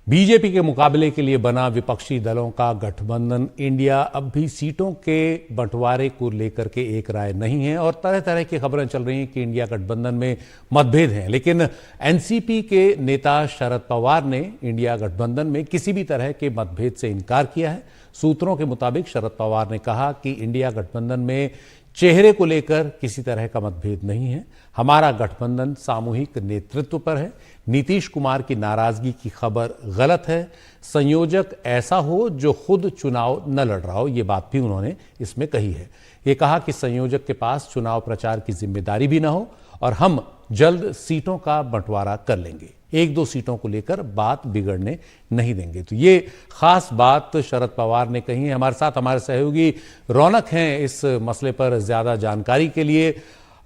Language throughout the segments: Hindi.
बीजेपी के मुकाबले के लिए बना विपक्षी दलों का गठबंधन इंडिया अब भी सीटों के बंटवारे को लेकर के एक राय नहीं है और तरह तरह की खबरें चल रही हैं कि इंडिया गठबंधन में मतभेद हैं। लेकिन एनसीपी के नेता शरद पवार ने इंडिया गठबंधन में किसी भी तरह के मतभेद से इनकार किया है। सूत्रों के मुताबिक शरद पवार ने कहा कि इंडिया गठबंधन में चेहरे को लेकर किसी तरह का मतभेद नहीं है। हमारा गठबंधन सामूहिक नेतृत्व पर है। नीतीश कुमार की नाराजगी की खबर गलत है। संयोजक ऐसा हो जो खुद चुनाव न लड़ रहा हो, ये बात भी उन्होंने इसमें कही है। ये कहा कि संयोजक के पास चुनाव प्रचार की जिम्मेदारी भी ना हो और हम जल्द सीटों का बंटवारा कर लेंगे। एक दो सीटों को लेकर बात बिगड़ने नहीं देंगे। तो ये खास बात शरद पवार ने कही है। हमारे साथ हमारे सहयोगी रौनक हैं इस मसले पर ज्यादा जानकारी के लिए।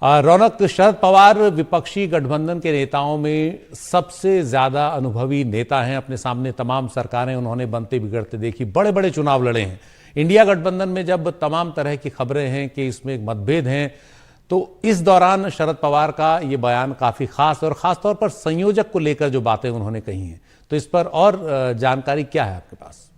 रौनक, शरद पवार विपक्षी गठबंधन के नेताओं में सबसे ज्यादा अनुभवी नेता हैं। अपने सामने तमाम सरकारें उन्होंने बनते बिगड़ते देखी, बड़े बड़े चुनाव लड़े हैं। इंडिया गठबंधन में जब तमाम तरह की खबरें हैं कि इसमें मतभेद हैं, तो इस दौरान शरद पवार का ये बयान काफी खास और खास तौर पर संयोजक को लेकर जो बातें उन्होंने कही हैं, तो इस पर और जानकारी क्या है आपके पास?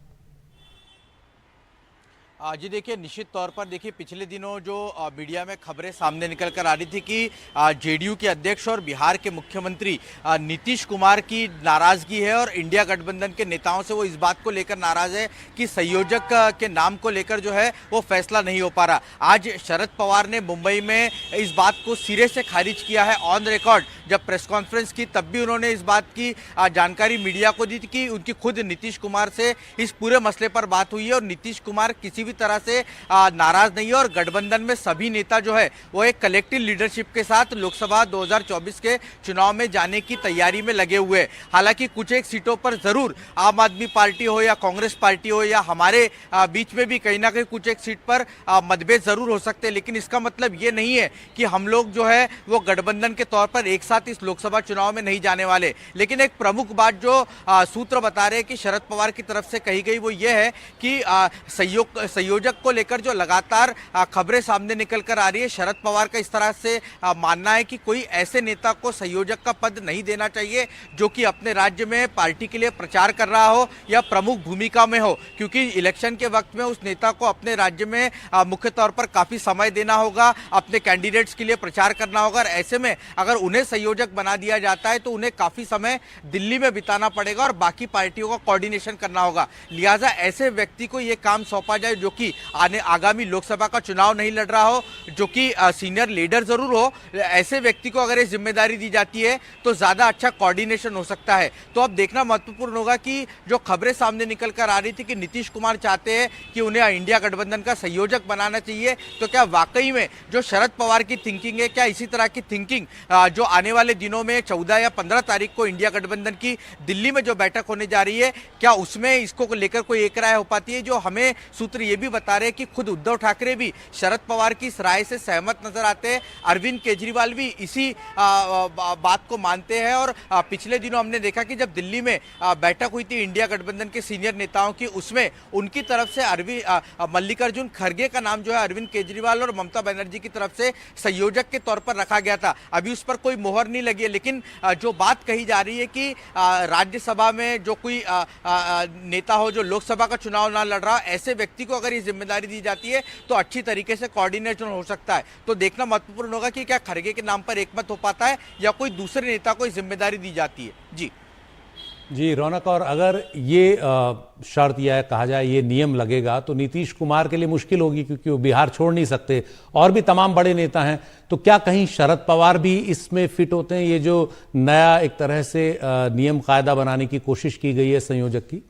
जी देखिए, निश्चित तौर पर देखिए पिछले दिनों जो मीडिया में खबरें सामने निकल कर आ रही थी कि जेडीयू के अध्यक्ष और बिहार के मुख्यमंत्री नीतीश कुमार की नाराजगी है और इंडिया गठबंधन के नेताओं से वो इस बात को लेकर नाराज है कि संयोजक के नाम को लेकर जो है वो फैसला नहीं हो पा रहा। आज शरद पवार ने मुंबई में इस बात को सिरे से खारिज किया है ऑन रिकॉर्ड। जब प्रेस कॉन्फ्रेंस की तब भी उन्होंने इस बात की जानकारी मीडिया को दी थी कि उनकी खुद नीतीश कुमार से इस पूरे मसले पर बात हुई है और नीतीश कुमार किसी भी तरह से नाराज नहीं है और गठबंधन में सभी नेता जो है वो एक कलेक्टिव लीडरशिप के साथ लोकसभा 2024 के चुनाव में जाने की तैयारी में लगे हुए हैं। हालांकि कुछ एक सीटों पर जरूर आम आदमी पार्टी हो या कांग्रेस पार्टी हो या हमारे बीच में भी कहीं ना कहीं कुछ एक सीट पर मतभेद जरूर हो सकते हैं, लेकिन इसका मतलब ये नहीं है कि हम लोग जो है वो गठबंधन के तौर पर एक साथ इस लोकसभा चुनाव में नहीं जाने वाले। लेकिन एक प्रमुख बात जो सूत्र बता रहे हैं कि शरद पवार की तरफ से कही गई वो ये है कि संयोजक को लेकर जो लगातार खबरें सामने निकल कर आ रही है, शरद पवार का इस तरह से मानना है कि कोई ऐसे नेता को संयोजक का पद नहीं देना चाहिए जो कि अपने राज्य में पार्टी के लिए प्रचार कर रहा हो या प्रमुख भूमिका में हो, क्योंकि इलेक्शन के वक्त में उस नेता को अपने राज्य में मुख्य तौर पर काफी समय देना होगा, अपने कैंडिडेट्स के लिए प्रचार करना होगा और ऐसे में अगर उन्हें संयोजक बना दिया जाता है तो उन्हें काफी समय दिल्ली में बिताना पड़ेगा और बाकी पार्टियों का कोऑर्डिनेशन करना होगा। लिहाजा ऐसे व्यक्ति को यह काम सौंपा जाए जो कि आगामी लोकसभा का चुनाव नहीं लड़ रहा हो, जो कि सीनियर लीडर जरूर हो। ऐसे व्यक्ति को अगर ये जिम्मेदारी दी जाती है तो ज्यादा अच्छा कोऑर्डिनेशन हो सकता है। तो अब देखना महत्वपूर्ण होगा कि जो खबरें सामने निकल कर आ रही थी कि नीतीश कुमार चाहते हैं कि उन्हें इंडिया गठबंधन का संयोजक बनाना चाहिए, तो क्या वाकई में जो शरद पवार की थिंकिंग है, क्या इसी तरह की थिंकिंग जो आने वाले दिनों में 14 या 15 तारीख को इंडिया गठबंधन की दिल्ली में जो बैठक होने जा रही है, क्या उसमें इसको लेकर कोई एक राय हो पाती है? जो हमें सूत्र ये भी बता रहे हैं कि खुद उद्धव ठाकरे भी शरद पवार की इस राय से सहमत नजर आते हैं। अरविंद केजरीवाल भी इसी बात को मानते हैं और पिछले दिनों हमने देखा कि जब दिल्ली में बैठक हुई थी इंडिया गठबंधन के सीनियर नेताओं की, उसमें उनकी तरफ से मल्लिकार्जुन खड़गे का नाम जो है अरविंद केजरीवाल और ममता बनर्जी की तरफ से संयोजक के तौर पर रखा गया था। अभी उस पर कोई मोहर नहीं लगी है, लेकिन जो बात कही जा रही है कि राज्यसभा में जो कोई नेता हो जो लोकसभा का चुनाव ना लड़ रहा, ऐसे व्यक्ति को अगर ये जिम्मेदारी दी जाती है तो अच्छी तरीके से कोऑर्डिनेशन हो सकता है। तो देखना महत्वपूर्ण होगा कि क्या खड़गे के नाम पर एकमत हो पाता है या कोई दूसरे नेता को जिम्मेदारी दी जाती है। जी रौनक, और अगर ये शर्त या कहा जाए ये नियम लगेगा तो नीतीश कुमार के लिए मुश्किल होगी, क्योंकि वो बिहार छोड़ नहीं सकते और भी तमाम बड़े नेता हैं। तो क्या कहीं शरद पवार भी इसमें फिट होते हैं? ये जो नया एक तरह से नियम कायदा बनाने की कोशिश की गई है संयोजक की।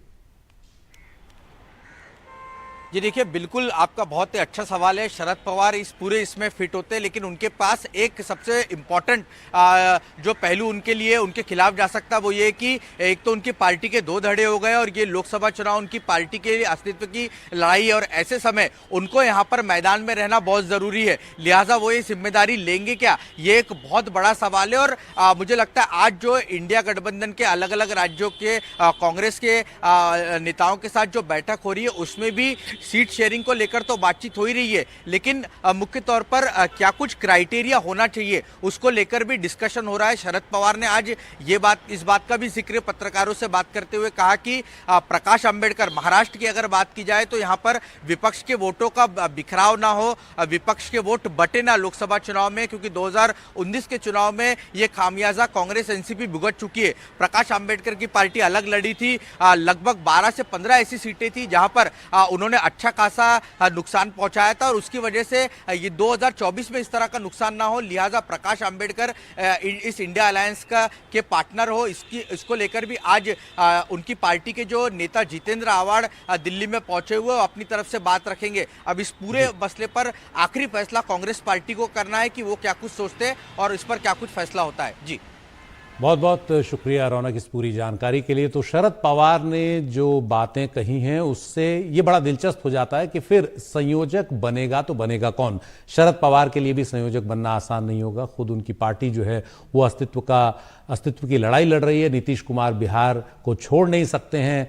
जी देखिए, बिल्कुल आपका बहुत ही अच्छा सवाल है। शरद पवार इस पूरे इसमें फिट होते हैं, लेकिन उनके पास एक सबसे इम्पॉर्टेंट जो पहलू उनके लिए उनके खिलाफ जा सकता है वो ये कि एक तो उनकी पार्टी के दो धड़े हो गए और ये लोकसभा चुनाव उनकी पार्टी के अस्तित्व की लड़ाई है और ऐसे समय उनको यहाँ पर मैदान में रहना बहुत जरूरी है। लिहाजा वो ये जिम्मेदारी लेंगे क्या, ये एक बहुत बड़ा सवाल है। और मुझे लगता है आज जो इंडिया गठबंधन के अलग अलग राज्यों के कांग्रेस के नेताओं के साथ जो बैठक हो रही है उसमें भी सीट शेयरिंग को लेकर तो बातचीत हो ही रही है, लेकिन मुख्य तौर पर क्या कुछ क्राइटेरिया होना चाहिए उसको लेकर भी डिस्कशन हो रहा है। शरद पवार ने आज इस बात का भी जिक्र पत्रकारों से बात करते हुए कहा कि प्रकाश अंबेडकर, महाराष्ट्र की अगर बात की जाए तो यहाँ पर विपक्ष के वोटों का बिखराव ना हो, विपक्ष के वोट बटे ना लोकसभा चुनाव में, क्योंकि 2019 के चुनाव में ये खामियाजा कांग्रेस एनसीपी भुगत चुकी है। प्रकाश अंबेडकर की पार्टी अलग लड़ी थी, लगभग 12 से 15 ऐसी सीटें थी जहां पर उन्होंने अच्छा खासा नुकसान पहुंचाया था, और उसकी वजह से ये 2024 में इस तरह का नुकसान ना हो, लिहाजा प्रकाश अंबेडकर इस इंडिया अलायंस के पार्टनर हो, इसको लेकर भी आज उनकी पार्टी के जो नेता जितेंद्र आव्हाड दिल्ली में पहुंचे हुए अपनी तरफ से बात रखेंगे। अब इस पूरे मसले पर आखिरी फैसला कांग्रेस पार्टी को करना है कि वो क्या कुछ सोचते हैं और इस पर क्या कुछ फैसला होता है। जी, बहुत बहुत शुक्रिया रौनक इस पूरी जानकारी के लिए। तो शरद पवार ने जो बातें कही हैं उससे ये बड़ा दिलचस्प हो जाता है कि फिर संयोजक बनेगा तो बनेगा कौन। शरद पवार के लिए भी संयोजक बनना आसान नहीं होगा। खुद उनकी पार्टी जो है वो अस्तित्व की लड़ाई लड़ रही है। नीतीश कुमार बिहार को छोड़ नहीं सकते हैं,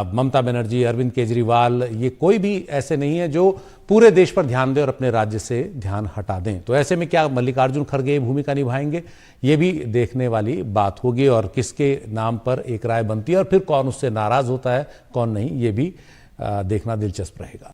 ममता बनर्जी, अरविंद केजरीवाल, ये कोई भी ऐसे नहीं है जो पूरे देश पर ध्यान दें और अपने राज्य से ध्यान हटा दें। तो ऐसे में क्या मल्लिकार्जुन खड़गे भूमिका निभाएंगे, ये भी देखने वाली बात होगी, और किसके नाम पर एक राय बनती है और फिर कौन उससे नाराज होता है कौन नहीं, ये भी देखना दिलचस्प रहेगा।